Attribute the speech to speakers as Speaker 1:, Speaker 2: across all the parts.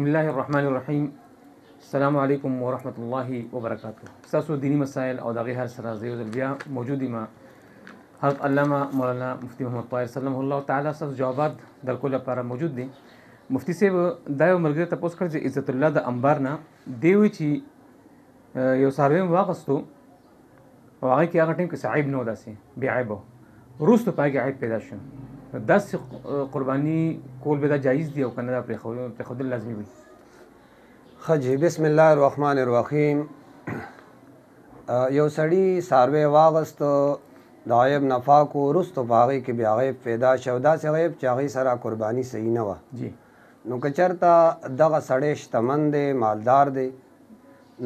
Speaker 1: بسم الله الرحمن الرحیم. السلام علیکم ورحمۃ اللہ وبرکاتہ. تاسو دینی مسائل او دغه هر سره زیو بیا موجودی ما حضرت علامه مولانا مفتی محمد طاهر سلام الله تعالی تاسو جوابات د کول لپاره موجود دي. مفتی صاحب دا یو ملګری تاسو کړی چې عزت الله د انبار نه دیوی چې یو ساروی واغستو او هغه کې هغه ټیم کې صعيب نو داسي بیا عیب وروسته پاګه عیب پیدا شو. داسې قرباني کول به دا جایز دی او کنه دا پر خود لازمي وي؟
Speaker 2: خجی بسم الله الرحمن الرحیم. یو سړی ساروی واغست د عیب نفاکو وروسته په هغې کې بیا عیب پیدا شو، داسې عیب چې هغې سره قرباني صحیح نه وه.
Speaker 1: جی
Speaker 2: نو که چېرته دغه سړی شتمن دی، مالدار دی،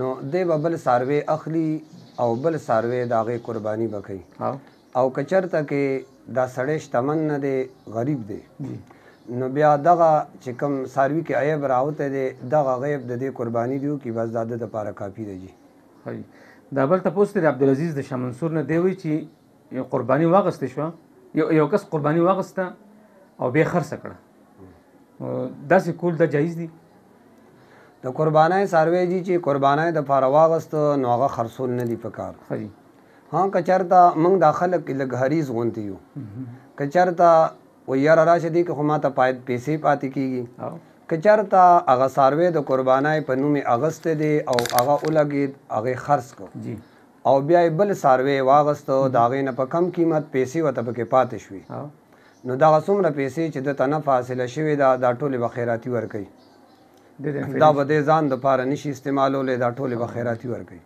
Speaker 2: نو دی به بل ساروی اخلي او بل ساروی د هغې قرباني به کوي. او که چېرته کې دا سړی شتمن نه دی، غریب دی، نو بیا دغه چې کوم ساروي کې عیب راوتی دی دغه عیب د دې قرباني دی وکړي، بس دا د دپاره کافي دی. جی
Speaker 1: دا بل تپوس دی عبدالعزیز د شاه منصور نه دی وایي چې یو قرباني واغسته شوه، یو کس قرباني واغسته او بیا خرڅه کړه، داسې کول دا جایز دی؟
Speaker 2: د قربانۍ ساروی جي چې قربانۍ دپاره واغسته نو هغه خرڅول نه دي پکار. ها که چېرته موږ دا خلک لږ حریص غوندې یو، که چېرته و یاره راشه دی که خو ما ته پیسې پاتې کېږي، که چېرته هغه ساروی د قربانۍ په نوم یې اغستی دی او هغه ولګېد، هغې خرڅ کړ او بیا یې بل ساروی واغسته، د هغې نه په کم قیمت پیسې ورته پکې پاتې شوې، نو دغه څومره پیسې چې دته نه حاصله شوې ده دا ټولې به خیراتي ورکوي. دا به د ځان دپاره نشي استعمالولی، دا ټولې به خیراتي ورکوي.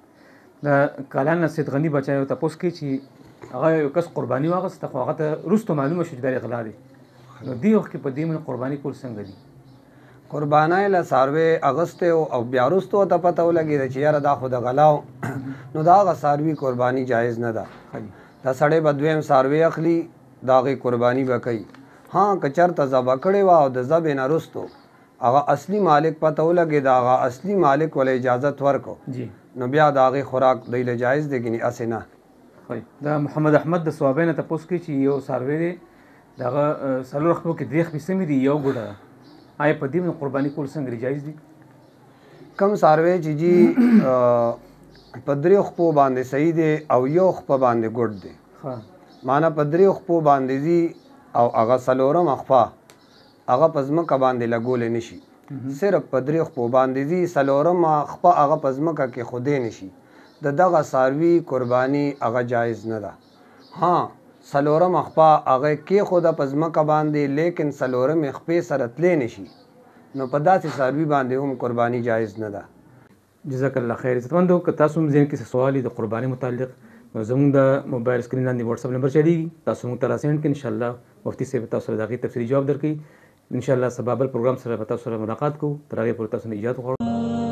Speaker 1: د کالان سید غني بچایو تپوس کوي چې هغه یو کس قرباني واغسته خو هغه ته وروسته معلومه شو چې دا غلا دی، نو دې وخت کې په دې باندې قرباني کول څنګه دي؟
Speaker 2: قربانۍ له ساروی اغستی او بیا وروسته ورته پته ولګېده چې یاره دا خو د غلا نو د هغه ساروي قرباني جایز نه ده. دا سړی به دویم ساروی اخلي، د هغې قرباني به کوي. ها که چېرته ذبح کړې وه او د ذبحې نه وروستو هغه اصلي مالک پته ولګېد، هغه اصلي مالک ولې اجازت ورکړو، نو بیا د هغې خوراک دی له جایز دی، ګنې هسې نه.
Speaker 1: دا محمد احمد د صوابۍ نه تپوس کوي چې یو څاروی دی د هغه څلور خپو کې درې خپې سمې دي، یو ګوډه ده، آیا په دې باندې قرباني کول څنګه جایز دي؟
Speaker 2: کم څاروی چې جي په درې خپو باندې صحیح دی او یو خپه باندې ګوډ دی، معنی په درې خپو باندې ځي او هغه څلورم خپه هغه په ځمکه باندې لګولی نشي، صرف په درې خپو باندې ځي، څلورمه خپه هغه په ځمکه کې ښودی نشي، د دغه څاروي قرباني هغه جایز نه ده. ها څلورمه خپه هغه کېښوده په ځمکه باندې، لیکن څلورمې خپې سره تلی نشي، نو په داسې څاروي باندې هم قرباني جایز نه ده.
Speaker 1: جزاک الله خیر. عزتمندو که تاسو هم ذهن کې څه سوال د قرباني متعلق، نو زموږ د موبایل سکرین لاندې واتساپ نمبر چلیږي، تاسو موږ ته راسینډ کړئ، انشاءالله مفتي صاحب تاسو ته د هغې تفصیلي جواب درکوي. انشاءالله سبا بل پروګرام سره به تاسو سره ملاقات کوو، تر هغې پورې تاسو نه اجازه غواړو.